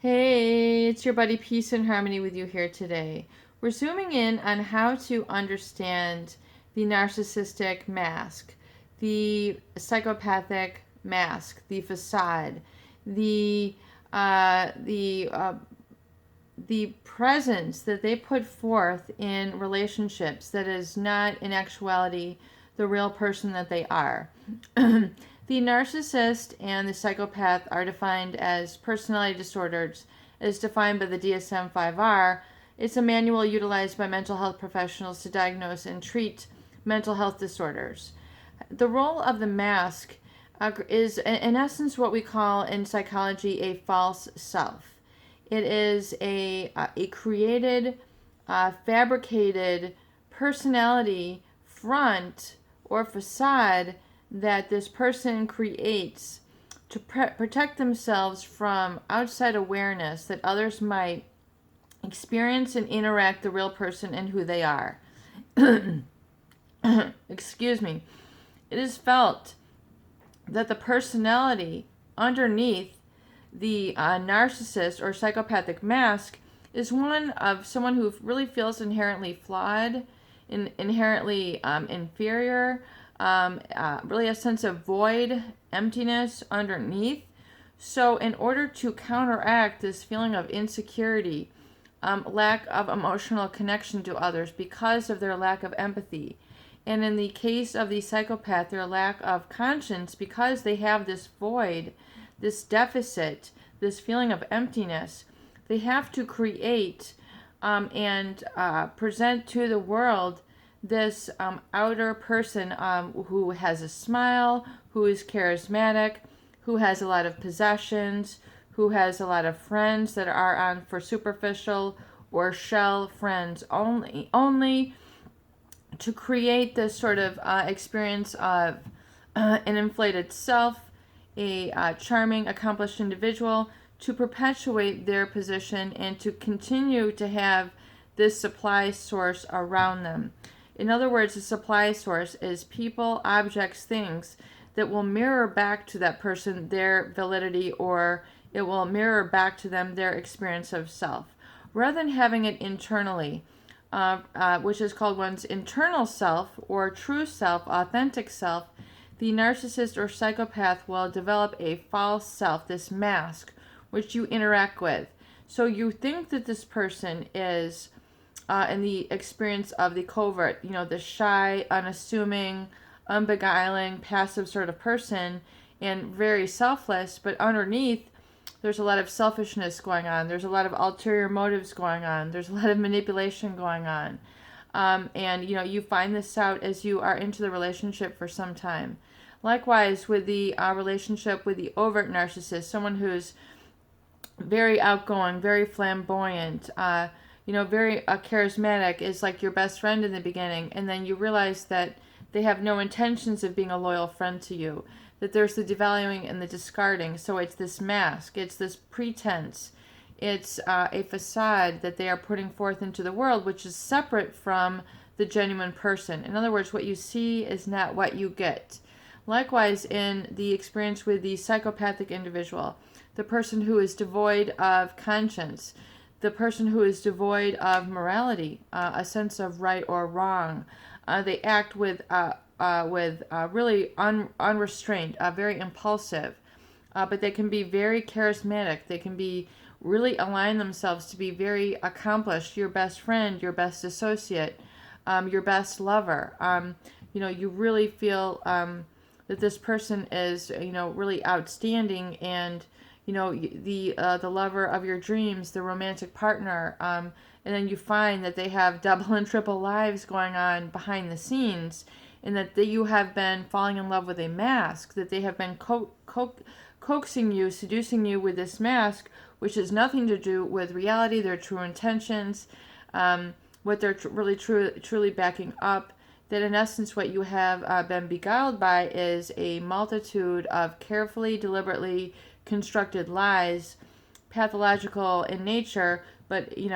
Hey, it's your buddy Peace and Harmony with you here today. We're zooming in on how to understand the narcissistic mask, the psychopathic mask, the facade, the uh, the uh, the presence that they put forth in relationships that is not in actuality the real person that they are. The narcissist and the psychopath are defined as personality disorders, as defined by the DSM 5R. It's a manual utilized by mental health professionals to diagnose and treat mental health disorders. The role of the mask is, in essence, what we call in psychology a false self. It is a created, fabricated personality front or facade that this person creates to protect themselves from outside awareness that others might experience and interact the real person and who they are. Excuse me. It is felt that the personality underneath the narcissist or psychopathic mask is one of someone who really feels inherently flawed, inherently inferior, really a sense of void, emptiness underneath. So, in order to counteract this feeling of insecurity, lack of emotional connection to others because of their lack of empathy, and in the case of the psychopath, their lack of conscience because they have this void, this deficit, this feeling of emptiness, they have to create and present to the world this outer person who has a smile, who is charismatic, who has a lot of possessions, who has a lot of friends that are on for superficial or shell friends only to create this sort of experience of an inflated self, a charming, accomplished individual, to perpetuate their position and to continue to have this supply source around them. In other words, a supply source is people, objects, things that will mirror back to that person their validity, or it will mirror back to them their experience of self. Rather than having it internally, which is called one's internal self or true self, authentic self, the narcissist or psychopath will develop a false self, this mask, which you interact with. So you think that this person is, in the experience of the covert, the shy, unassuming, unbeguiling, passive sort of person, and very selfless, but underneath, there's a lot of selfishness going on. There's a lot of ulterior motives going on. There's a lot of manipulation going on. And you find this out as you are into the relationship for some time. Likewise, with the relationship with the overt narcissist, someone who's very outgoing, very flamboyant, very charismatic, is like your best friend in the beginning, and then you realize that they have no intentions of being a loyal friend to you, that there's the devaluing and the discarding. So it's this mask, it's this pretense, it's a facade that they are putting forth into the world, which is separate from the genuine person. In other words, what you see is not what you get. Likewise, in the experience with the psychopathic individual, the person who is devoid of conscience, the person who is devoid of morality, a sense of right or wrong. They act with really unrestrained, very impulsive, but they can be very charismatic. They can be really align themselves to be very accomplished, your best friend, your best associate, your best lover. You really feel that this person is, really outstanding, and the lover of your dreams, the romantic partner, and then you find that they have double and triple lives going on behind the scenes, and that you have been falling in love with a mask, that they have been coaxing you, seducing you with this mask, which has nothing to do with reality, their true intentions, what they're really truly backing up. That in essence what you have been beguiled by is a multitude of carefully, deliberately constructed lies, pathological in nature, but in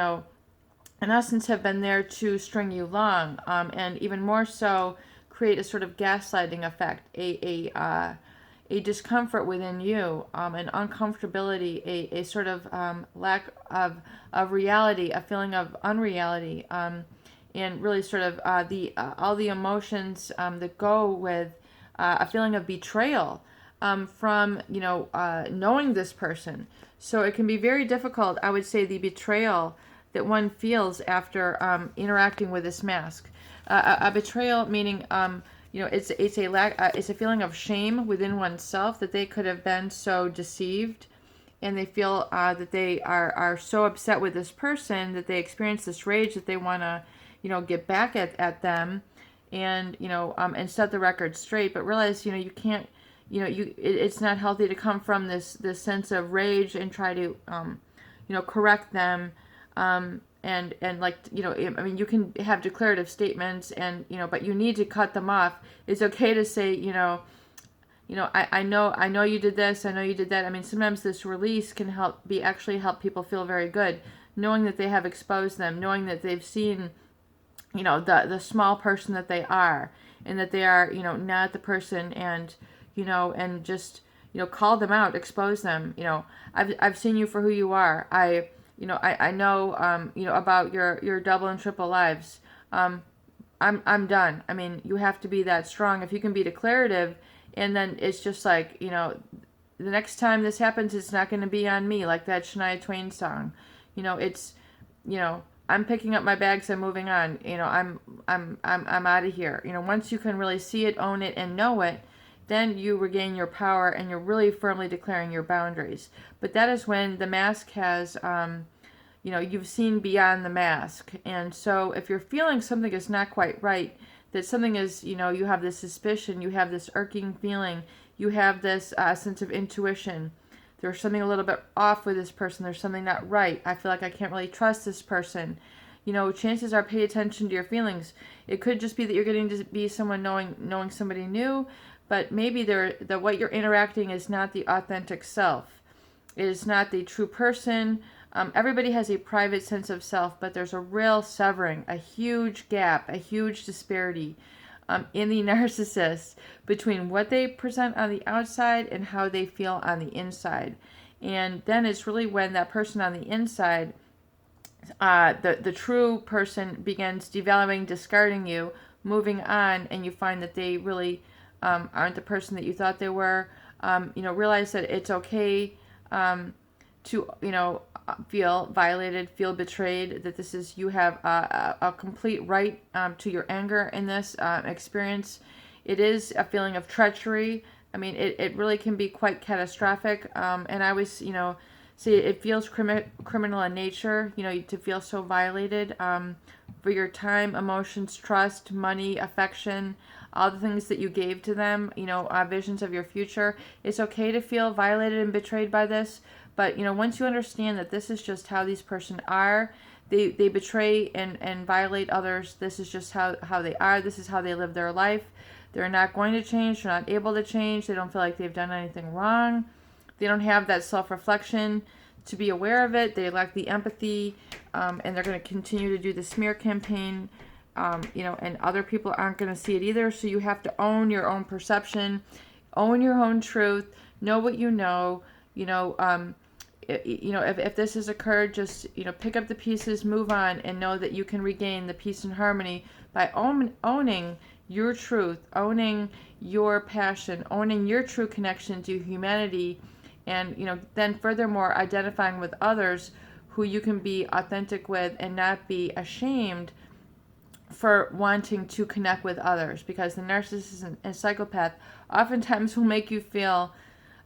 essence have been there to string you along, and even more so create a sort of gaslighting effect, a a discomfort within you, an uncomfortability, a sort of lack of reality, a feeling of unreality, and really sort of all the emotions that go with a feeling of betrayal from knowing this person. So it can be very difficult, I would say, the betrayal that one feels after interacting with this mask. A betrayal meaning it's a feeling of shame within oneself that they could have been so deceived, and they feel that they are so upset with this person that they experience this rage that they want to get back at them, and and set the record straight, but realize you can't, it's not healthy to come from this sense of rage and try to correct them, and like I mean, you can have declarative statements, and but you need to cut them off. It's okay to say I know you did this, I know you did that. I mean, sometimes this release can actually help people feel very good, knowing that they have exposed them, knowing that they've seen the small person that they are, and that they are not the person, and and just call them out, expose them. I've seen you for who you are. I know about your double and triple lives. I'm done. I mean, you have to be that strong. If you can be declarative, and then it's just like the next time this happens, it's not going to be on me, like that Shania Twain song. It's I'm picking up my bags, I'm moving on. I'm out of here. Once you can really see it, own it, and know it, then you regain your power, and you're really firmly declaring your boundaries. But that is when the mask has, you've seen beyond the mask. And so if you're feeling something is not quite right, that something is, you have this suspicion, you have this irking feeling, you have this sense of intuition, there's something a little bit off with this person, there's something not right, I feel like I can't really trust this person. Chances are, pay attention to your feelings. It could just be that you're getting to be someone knowing somebody new, but maybe what you're interacting is not the authentic self. It is not the true person. Everybody has a private sense of self, but there's a real severing, a huge gap, a huge disparity in the narcissist between what they present on the outside and how they feel on the inside. And then it's really when that person on the inside, the true person, begins devaluing, discarding you, moving on, and you find that they really aren't the person that you thought they were. Realize that it's okay to feel violated, feel betrayed, that you have a complete right to your anger in this experience. It is a feeling of treachery. I mean, it really can be quite catastrophic. And I always, say it feels criminal in nature, to feel so violated for your time, emotions, trust, money, affection, all the things that you gave to them, visions of your future. It's okay to feel violated and betrayed by this. But, once you understand that this is just how these person are, they betray and violate others. This is just how they are. This is how they live their life. They're not going to change. They're not able to change. They don't feel like they've done anything wrong. They don't have that self-reflection to be aware of it. They lack the empathy, and they're going to continue to do the smear campaign, and other people aren't going to see it either. So you have to own your own perception, own your own truth, know what you know. If this has occurred, just pick up the pieces, move on, and know that you can regain the peace and harmony by owning your truth, owning your passion, owning your true connection to humanity, and then furthermore identifying with others who you can be authentic with and not be ashamed for wanting to connect with others, because the narcissist and psychopath oftentimes will make you feel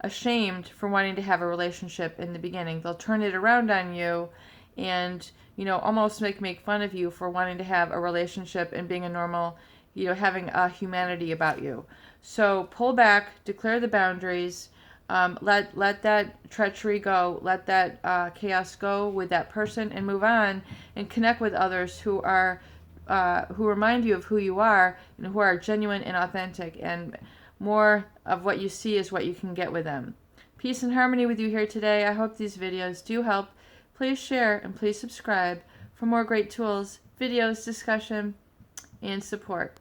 ashamed for wanting to have a relationship in the beginning. They'll turn it around on you and almost make fun of you for wanting to have a relationship and being a normal, having a humanity about you. So pull back, declare the boundaries, let that treachery go, let that chaos go with that person, and move on and connect with others who remind you of who you are and who are genuine and authentic, and more of what you see is what you can get with them. Peace and harmony with you here today. I hope these videos do help. Please share and please subscribe for more great tools, videos, discussion, and support.